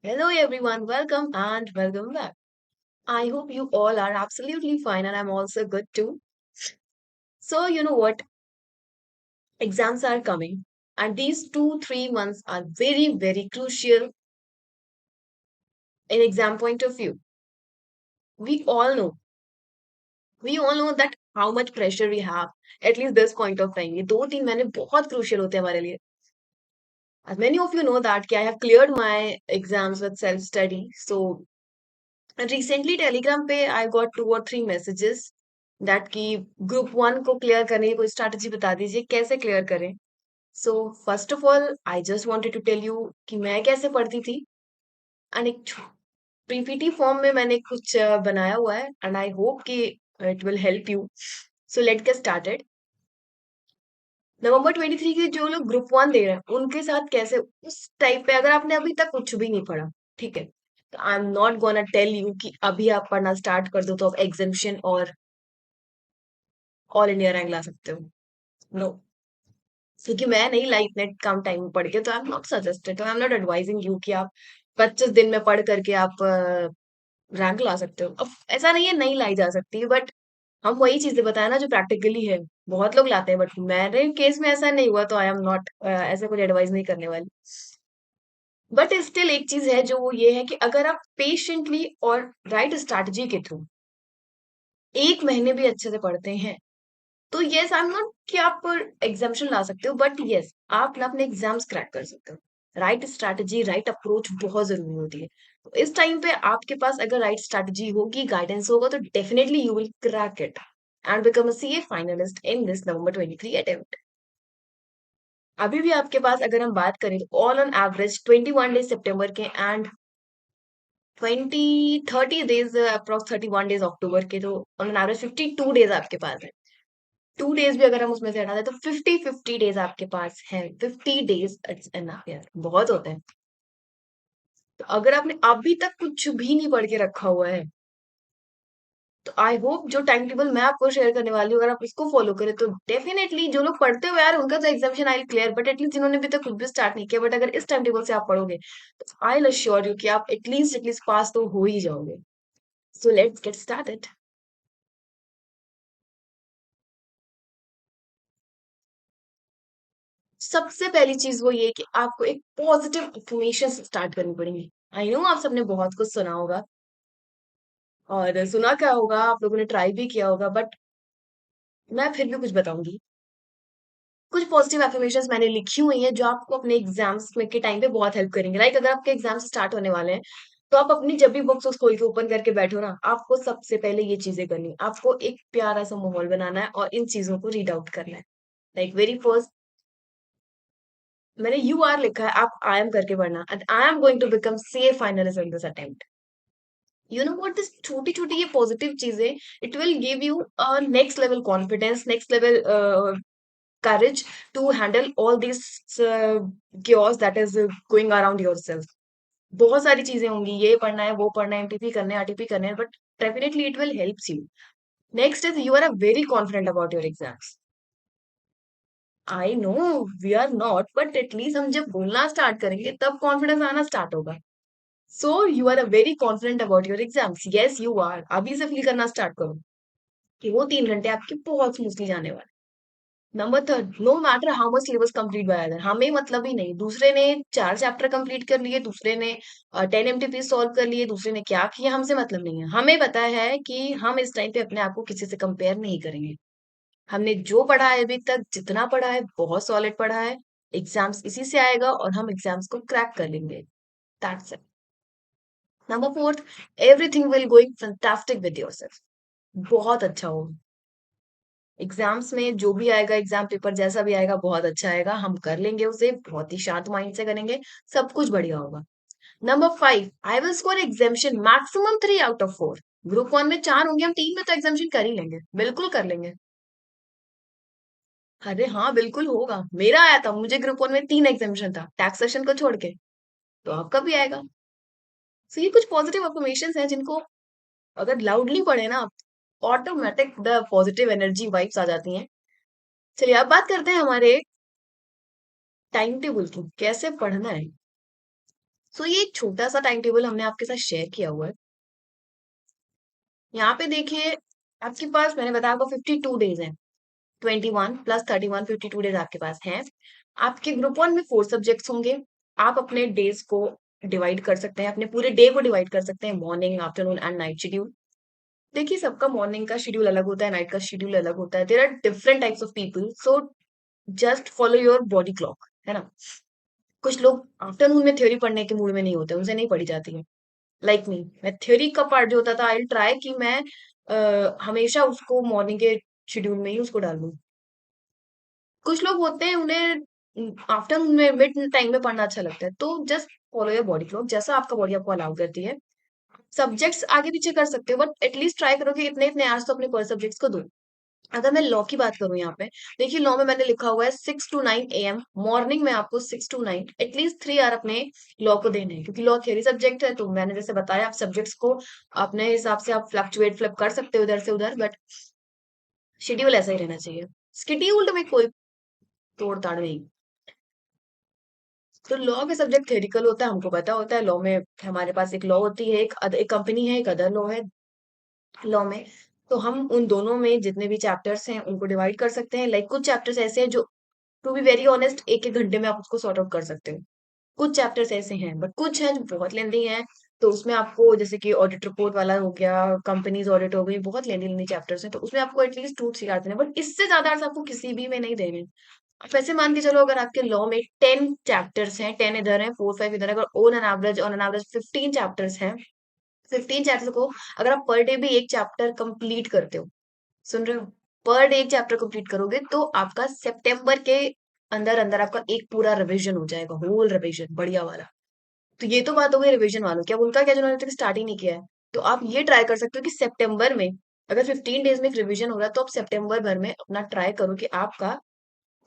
Hello everyone, welcome and welcome back. I hope you all are absolutely fine and I'm also good too. So, you know what? Exams are coming and these 2-3 months are very crucial in exam point of view. We all know, we all know that how much pressure we have at least this point of time. ये 2-3 महीने बहुत crucial होते हैं हमारे लिए. As many of you know that I have cleared my exams with self study. So recently Telegram पे I got 2 or 3 messages that कि group 1 को क्लियर करने की कोई स्ट्रैटेजी बता दीजिए कैसे क्लियर करें. So first of all I just wanted to tell you कि मैं कैसे पढ़ती थी एंड एक पीपीटी फॉर्म में मैंने कुछ बनाया हुआ है एंड आई होप कि it will help you. So let get started. नवंबर 23 के जो लोग ग्रुप 1 दे रहे हैं उनके साथ कैसे उस टाइप पे अगर आपने अभी तक कुछ भी नहीं पढ़ा, ठीक है, तो I am not gonna tell you कि अभी आप पढ़ना स्टार्ट कर दो तो आप एग्जामिशन और ऑल इंडिया रैंक ला सकते हो. नो, क्योंकि मैं नहीं लाई इतने कम टाइम में पढ़ के, तो I am not suggested, I am not advising you कि आप 25 दिन में पढ़ करके आप रैंक ला सकते हो. अब ऐसा नहीं है नहीं लाई जा सकती, बट हम वही चीजें बताए ना जो प्रैक्टिकली है. बहुत लोग लाते हैं बट मेरे केस में ऐसा नहीं हुआ, तो आई एम नॉट ऐसे कुछ एडवाइस नहीं करने वाली. बट स्टिल एक चीज है जो वो ये है कि अगर आप पेशेंटली और राइट स्ट्रैटेजी के थ्रू 1 महीने भी अच्छे से पढ़ते हैं, तो यस आई एम नॉट कि आप एग्जामेशन ला सकते हो, बट यस आप ना अपने एग्जाम्स क्रैक कर सकते हो. राइट स्ट्रैटेजी, राइट अप्रोच बहुत जरूरी होती है. तो इस टाइम पे आपके पास अगर राइट स्ट्रैटेजी होगी, गाइडेंस होगा, तो definitely you will crack it and become a CA finalist in this November 23 attempt. अभी भी आपके पास अगर हम बात करें तो ऑल ऑन एवरेज 21 डेज सितंबर के एंड 30 डेज अप्रोक्स 31 डेज अक्टूबर के, तो ऑन एन एवरेज 52 डेज आपके पास है. 2 डेज भी अगर हम उसमें से हटा दें तो 50 डेज आपके पास है. 50 डेज इट्स एनफ यार, बहुत होते हैं. तो अगर आपने अभी तक कुछ भी नहीं पढ़ के रखा हुआ है, तो आई होप जो टाइम टेबल मैं आपको शेयर करने वाली हूँ अगर आप इसको फॉलो करें तो डेफिनेटली जो लोग पढ़ते हुए यार उनका तो examination I clear, but at least जिन्होंने अभी तक कुछ भी स्टार्ट नहीं किया, बट अगर इस टाइम टेबल से आप पढ़ोगे तो आई विल अश्योर यू कि आप एटलीस्ट पास तो हो ही जाओगे. So let's get started. सबसे पहली चीज वो ये कि आपको एक पॉजिटिव अफर्मेशन स्टार्ट करनी पड़ेगी. आई नो आप सबने बहुत कुछ सुना होगा और सुना क्या होगा, आप लोगों ने ट्राई भी किया होगा, बट मैं फिर भी कुछ बताऊंगी. कुछ पॉजिटिव एफर्मेशंस मैंने लिखी हुई हैं जो आपको अपने एग्जाम्स में के टाइम पे बहुत हेल्प करेंगे. लाइक अगर आपके एग्जाम्स स्टार्ट होने वाले हैं तो आप अपनी जब भी बुक्स खोल के ओपन करके बैठो ना, आपको सबसे पहले ये चीजें करनी है. आपको एक प्यारा सा माहौल बनाना है और इन चीजों को रीड आउट करना है. लाइक वेरी फर्स्ट मैंने यू आर लिखा है, आप आई एम करके पढ़ना. And I am going to become C finalist in this attempt. You know what, this छोटी छोटी ये पॉजिटिव चीजें it will give you next level confidence, next level courage to handle all this chaos that is going around yourself. बहुत सारी चीजें होंगी, ये पढ़ना है, वो पढ़ना है, एमटीपी करने हैं, आरटीपी करने हैं, but definitely it will helps you. Next is you are a very confident about your exams. I know we are not, but at least हम जब बोलना स्टार्ट करेंगे तब कॉन्फिडेंस आना स्टार्ट होगा. So you are a very confident about your exams. Yes you are. अभी से feel करना स्टार्ट करो कि वो 3 घंटे आपके बहुत स्मूथली जाने वाले. Number third, no matter how much syllabus complete by other, हमें मतलब ही नहीं दूसरे ने 4 चैप्टर कंप्लीट कर लिए, दूसरे ने 10 एमटीपी सॉल्व कर लिए, दूसरे ने क्या किया, हमसे मतलब नहीं है. हमें पता है कि हम इस टाइम पे अपने आप को किसी से कंपेयर नहीं करेंगे. हमने जो पढ़ा है अभी तक, जितना पढ़ा है बहुत सॉलिड पढ़ा है. एग्जाम्स इसी से आएगा और हम एग्जाम्स को क्रैक कर लेंगे. That's it. Number fourth, everything will going fantastic with yourself. बहुत अच्छा हो. एग्जाम्स में जो भी आएगा, एग्जाम पेपर जैसा भी आएगा बहुत अच्छा आएगा, हम कर लेंगे उसे, बहुत ही शांत माइंड से करेंगे, सब कुछ बढ़िया होगा. Number 5, I will score examination maximum 3 out of 4. Group 1 में 4 होंगे, हम 3 में तो एग्जामिशन कर ही लेंगे, बिल्कुल कर लेंगे. अरे हाँ बिल्कुल होगा, मेरा आया था, मुझे ग्रुप 1 में 3 एग्जामिशन था टैक्सेशन को छोड़ के, तो आपका भी आएगा. सो ये कुछ पॉजिटिव अफर्मेशंस हैं जिनको अगर लाउडली पढ़े ना, automatic the positive energy vibes आ जाती हैं. चलिए अब बात करते हैं हमारे टाइम टेबल की, कैसे पढ़ना है. सो ये एक छोटा सा टाइम टेबल हमने आपके साथ शेयर किया हुआ है। यहाँ पे देखिए, आपके पास मैंने बताया आपको 52 डेज है। 21 प्लस 31, 52 डेज आपके पास हैं। आपके ग्रुप वन में 4 सब्जेक्ट्स होंगे। आप अपने डेज को डिवाइड कर सकते हैं, अपने पूरे डे को डिवाइड कर सकते हैं, morning, afternoon and night schedule. देखिए, सबका मॉर्निंग का शेड्यूल अलग होता है, नाइट का शेड्यूल अलग होता है। There are different types of people, so just follow your body clock, है ना? कुछ लोग आफ्टरनून में थ्योरी पढ़ने के मूड में नहीं होते, उनसे नहीं पढ़ी जाती है। लाइक मी, मैं थ्योरी का पार्ट जो होता था, आई विल ट्राई कि मैं हमेशा उसको मॉर्निंग के शेड्यूल में ही उसको डाल दूं। कुछ लोग होते हैं, उन्हें आफ्टरनून में मिड टाइम में पढ़ना अच्छा लगता है, तो just follow your body clock, जैसा आपका बॉडी आपको अलाउ करती है। सब्जेक्ट्स आगे पीछे कर सकते हो, बट एटलीस्ट ट्राई करो कि इतने इतने आवर्स तो अपने पर सब्जेक्ट्स को दो। अगर मैं लॉ की बात करूँ यहाँ पे, देखिए लॉ में मैंने लिखा हुआ है 6 to 9 AM मॉर्निंग में आपको 6 to 9 एटलीस्ट 3 आवर अपने लॉ को देने हैं, क्योंकि लॉ थ्योरी सब्जेक्ट है, तो मैंने जैसे बताया आप सब्जेक्ट्स को अपने हिसाब से आप फ्लक्चुएट फ्लिप कर सकते हो इधर से उधर, बट शेड्यूल ऐसा ही रहना चाहिए। स्केड्यूल्ड में कोई तोड़ ताड़ नहीं। तो लॉ के सब्जेक्ट थ्योरिकल होता है, हमको पता होता है। लॉ में हमारे पास एक लॉ होती है, एक कंपनी है, एक अदर लॉ है लॉ में। तो हम उन दोनों में जितने भी चैप्टर्स हैं उनको डिवाइड कर सकते हैं। लाइक कुछ चैप्टर्स ऐसे हैं जो, टू बी वेरी ऑनेस्ट, एक एक घंटे में आप उसको सॉर्ट आउट कर सकते हो। कुछ चैप्टर्स ऐसे हैं, बट कुछ हैं जो बहुत लेंदी हैं। तो उसमें आपको, जैसे कि ऑडिट रिपोर्ट वाला हो गया, कंपनीज ऑडिट हो गई, बहुत लेंदी लेंदी चैप्टर्स हैं, तो उसमें आपको एटलीस्ट 2-3 आवर्स देने, बट इससे ज्यादा आवर्स आपको किसी भी में नहीं देने। आप ऐसे मान के चलो, अगर आपके लॉ में 10 चैप्टर्स हैं, 10 इधर है, 4-5 इधर है, अगर ऑन एन एवरेज 15 चैप्टर्स हैं, 15 चैप्टर्स को अगर आप पर डे भी एक चैप्टर कंप्लीट करते हो, सुन रहे हो, पर डे एक चैप्टर कंप्लीट करोगे, तो आपका सितंबर के अंदर अंदर आपका एक पूरा रिवीजन हो जाएगा, होल रिवीजन बढ़िया वाला। तो ये तो बात हो गई रिवीजन वालों की। अब उनका क्या, जिन्होंने अभी तक स्टार्ट ही नहीं किया है, तो आप ये ट्राई कर सकते हो कि सितंबर में, अगर 15 डेज में एक रिवीजन हो रहा है, तो आप सितंबर भर में अपना ट्राई करो कि आपका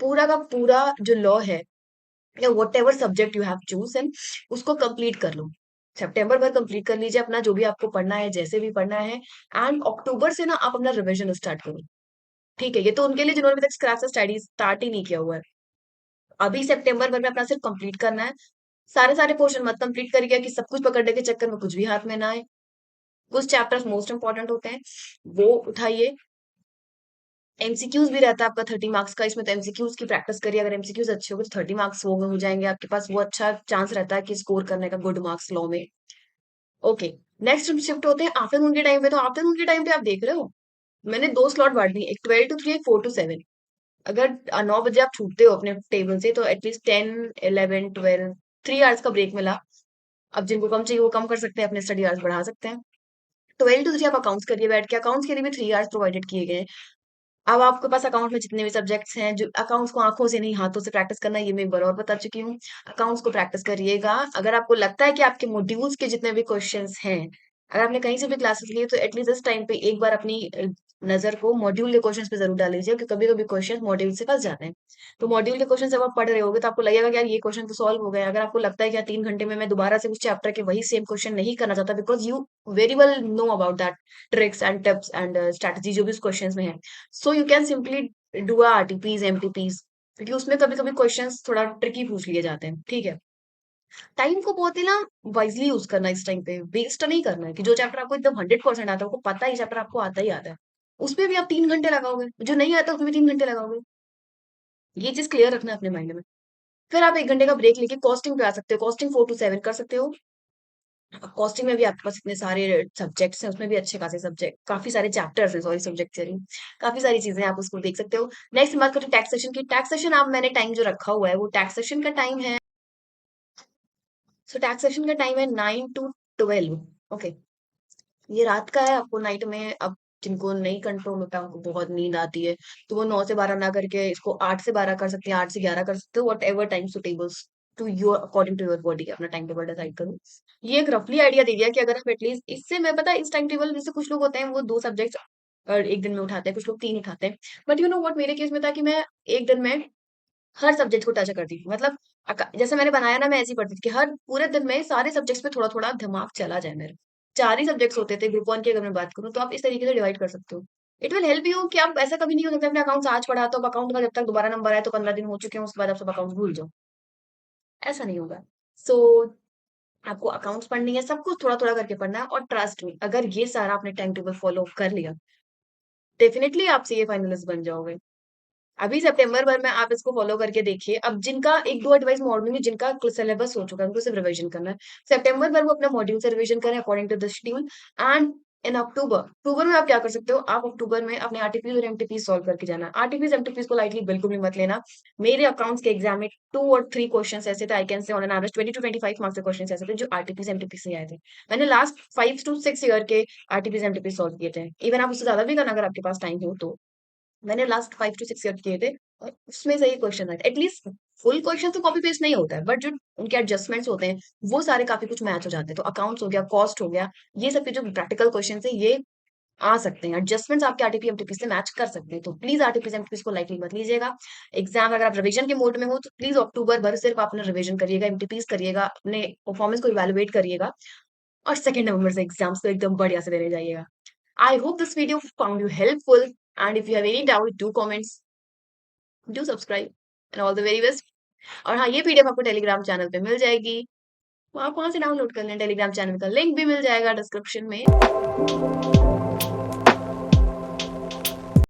पूरा का पूरा जो लॉ है, या what ever subject you have choose and, उसको कंप्लीट कर लो। सितंबर भर कंप्लीट कर लीजिए अपना, जो भी आपको पढ़ना है, जैसे भी पढ़ना है। एंड अक्टूबर से ना आप अपना रिवीजन स्टार्ट करो। ठीक है, ये तो उनके लिए जिन्होंने अभी तक स्क्रैच से स्टडी स्टार्ट ही नहीं किया हुआ है। अभी सितंबर भर में अपना सिर्फ कंप्लीट करना है। सारे सारे पोर्शन मत कंप्लीट करिए कि सब कुछ पकड़ने के चक्कर में कुछ भी हाथ में ना आए। कुछ चैप्टर्स मोस्ट इंपॉर्टेंट होते हैं, वो उठाइए। एमसीक्यूज भी रहता है आपका 30 मार्क्स का, इसमें तो एमसीक्यूज की प्रैक्टिस करिए। अगर एमसीक्यूज अच्छे हो गए तो 30 मार्क्स हो जाएंगे आपके पास, वो अच्छा चांस रहता है कि स्कोर करने का गुड मार्क्स लॉ में। ओके, नेक्स्ट हम शिफ्ट होते हैं आफ्टरनून के टाइम पे। तो आफ्टरनून के टाइम पे आप देख रहे हो, मैंने 2 स्लॉट बांट दी, एक 12 to 3, एक 4 to 7। अगर 9 बजे आप छूटते हो अपने टेबल से, तो एटलीस्ट 10, 11, 12, 3 आवर्स का ब्रेक मिला। अब जिनको कम चाहिए वो कम कर सकते हैं, अपने स्टडी आवर्स बढ़ा सकते हैं। 12 to 3 आप अकाउंट्स करिए बैठ के, अकाउंट्स के लिए भी 3 आवर्स प्रोवाइडेड किए गए हैं। अब आपके पास अकाउंट में जितने भी सब्जेक्ट्स हैं, जो अकाउंट्स को आंखों से नहीं हाथों से प्रैक्टिस करना है, ये मैं एक बार और बता चुकी हूँ। अकाउंट्स को प्रैक्टिस करिएगा। अगर आपको लगता है कि आपके मॉड्यूल्स के जितने भी क्वेश्चंस हैं, अगर आपने कहीं से भी क्लासेस लिए, तो एटलीस्ट इस टाइम पे एक बार अपनी नजर को मॉड्यूल के क्वेश्चंस पे जरूर डाल लीजिए, क्योंकि कभी कभी क्वेश्चन मॉड्यूल से फंस जाते हैं। तो मॉड्यूल के क्वेश्चन जब आप पढ़ रहे होगे, तो आपको लगेगा कि यार ये क्वेश्चन तो सॉल्व हो गया। अगर आपको लगता है कि यार 3 घंटे में मैं दोबारा से उस चैप्टर के वही सेम क्वेश्चन नहीं करना चाहता, because you very well know about that tricks and tips and strategy जो भी उस क्वेश्चन में है, so you can simply do RTPs, MTPs, क्योंकि उसमें कभी कभी क्वेश्चंस थोड़ा ट्रिकी पूछ लिए जाते हैं। ठीक है, टाइम को बहुत ही ना वाइजली यूज करना है, इस टाइम पे वेस्ट नहीं करना है कि जो चैप्टर आपको एकदम 100% आता है, आपको पता है चैप्टर आपको आता ही आता है, उसमें भी आप 3 घंटे लगाओगे, जो नहीं आता उसमें भी 3 घंटे लगाओगे। ये चीज क्लियर रखना है अपने माइंड में। फिर आप 1 घंटे का ब्रेक लेके कॉस्टिंग पे आ सकते हो, कॉस्टिंग 4 to 7 कर सकते हो। कॉस्टिंग में भी आपके पास इतने सारे सब्जेक्ट्स हैं, उसमें भी अच्छे खासे सब्जेक्ट, काफी सारे चैप्टर्स हैं, सॉरी सब्जेक्ट से नहीं, काफी सारी चीजें हैं, आप उसको देख सकते हो। नेक्स्ट बात करते हैं टैक्सेशन की। टैक्सेशन आप, मैंने टाइम जो रखा हुआ है, वो टैक्सेशन का टाइम है, सो टैक्सेशन का टाइम है 9 to 12। ओके, ये रात का है, आपको नाइट में, अब जिनको नहीं कंट्रोल होता, उनको बहुत नींद आती है, तो वो 9 से 12 ना करके इसको 8 से 12 कर सकते हैं, 8 से 11 कर सकते हो, whatever time suitables to your, according to your body, अपना टाइम टेबल डिसाइड करो। ये एक रफली आइडिया दे दिया कि अगर आप एटलीस्ट इससे, मैं पता है, इस टाइम टेबल, जैसे कुछ लोग होते हैं वो 2 सब्जेक्ट एक दिन में उठाते हैं, कुछ लोग 3 उठाते हैं, बट यू नो व्हाट, मेरे केस में था कि मैं एक दिन में हर सब्जेक्ट को टच करती थी। मतलब जैसे मैंने बनाया ना, मैं ऐसे ही पढ़ती थी कि हर पूरे दिन में सारे सब्जेक्ट्स पे थोड़ा थोड़ा दिमाग चला जाए मेरा। 4 ही सब्जेक्ट्स होते थे ग्रुप वन की, अगर मैं बात करूँ, तो आप इस तरीके से डिवाइड कर सकते हो। इट विल हेल्प यू कि आप, ऐसा कभी नहीं हो सकता अपने अकाउंट्स आज पढ़ा तो अब अकाउंट का जब तक दोबारा नंबर आए तो 15 दिन हो चुके हैं, उसके बाद आप सब अकाउंट भूल जाओ, ऐसा नहीं होगा। सो आपको अकाउंट्स पढ़नी है, सब कुछ थोड़ा-थोड़ा करके पढ़ना है और ट्रस्ट मी अगर ये सारा आपने टाइम टेबल फ़ॉलो कर लिया, डेफिनिटली आप सीए फाइनलिस्ट बन जाओगे। अभी सितंबर भर में आप इसको फ़ॉलो करके देखिए। अब जिनका 1-2 एडवाइस मैं और दूँगी, जिनका सिलेबस हो चुका है, उनको सिर्फ रिवीजन करना है। सितंबर भर वो अपना मॉड्यूल से रिवीजन करें according to the schedule and in October में आप क्या कर सकते हो, आप अक्टूबर में अपने आरटीपीज़ और एमटीपीज़ सॉल्व करके जाना। आरटीपीज़, एमटीपीज़ को लाइटली बिल्कुल भी मत लेना। मेरे अकाउंट्स के एग्ज़ाम में 2 और 3 क्वेश्चन्स ऐसे थे, I can say on an average 20 to 25 marks के क्वेश्चन्स ऐसे थे, जो आरटीपीज़, एमटीपीज़ से आए थे। मैंने लास्ट 5 टू 6 ईयर के आरटीपीज़, एमटीपीज़ सॉल्व किए थे। इवन आप उससे ज़्यादा भी करना अगर आपके पास टाइम हो तो। मैंने लास्ट 5 टू 6 ईयर किए थे और उसमें से ये क्वेश्चन आए थे। एटलीस्ट फुल क्वेश्चन तो कॉपी पेस्ट नहीं होता है, बट जो उनके एडजस्टमेंट्स होते हैं, वो सारे काफ़ी कुछ मैच हो जाते हैं। तो अकाउंट्स हो गया, कॉस्ट हो गया, ये सब के जो प्रैक्टिकल क्वेश्चन्स हैं, ये आ सकते हैं। एडजस्टमेंट्स आपके आरटीपी, एमटीपी से मैच कर सकते हैं। तो प्लीज़ आरटीपीज़, एमटीपीज़ को लाइटली मत लीजिएगा। एग्ज़ाम अगर आप रिवीजन के मोड में हो, तो प्लीज़ अक्टूबर भर सिर्फ आप अपना रिवीजन करिएगा, एमटीपीज़ करिएगा, अपने परफॉर्मेंस को इवैल्यूएट करिएगा और 2 नवंबर से एग्ज़ाम्स को एकदम बढ़िया से देने जाइएगा। I hope this video found you helpful, and if you have any doubt, do comments, do subscribe, and all the very best. और हाँ, ये पीडीएफ आपको टेलीग्राम चैनल पे मिल जाएगी। वो आप वहाँ से डाउनलोड कर लें, टेलीग्राम चैनल का लिंक भी मिल जाएगा डिस्क्रिप्शन में।